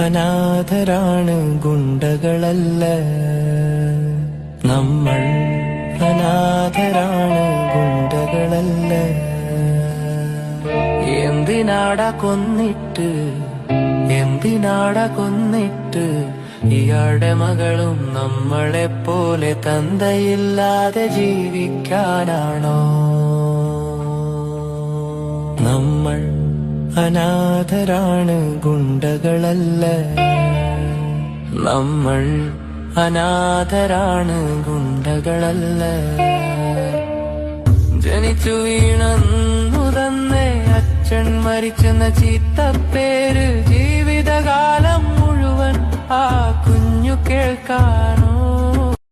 അനാഥരാണ് ഗുണ്ടകളല്ല. നമ്മൾ അനാഥരാണ് ഗുണ്ടകളല്ല. എന്തിനാടാ കൊന്നിട്ട്, എന്തിനാടാ കൊന്നിട്ട് ഇയാളുടെ മകളും നമ്മളെപ്പോലെ തന്തയില്ലാതെ ജീവിക്കാനാണോ? നമ്മൾ അനാഥരാണ് ഗുണ്ടകളല്ല. നമ്മൾ അനാഥരാണ് ഗുണ്ടകളല്ല. ജനിച്ചു വീണന്നു തന്നെ അച്ഛൻ മരിച്ചെന്ന ചീത്തപ്പേര് ജീവിതകാലം മുഴുവൻ ആ കുഞ്ഞു കേൾക്കാനോ?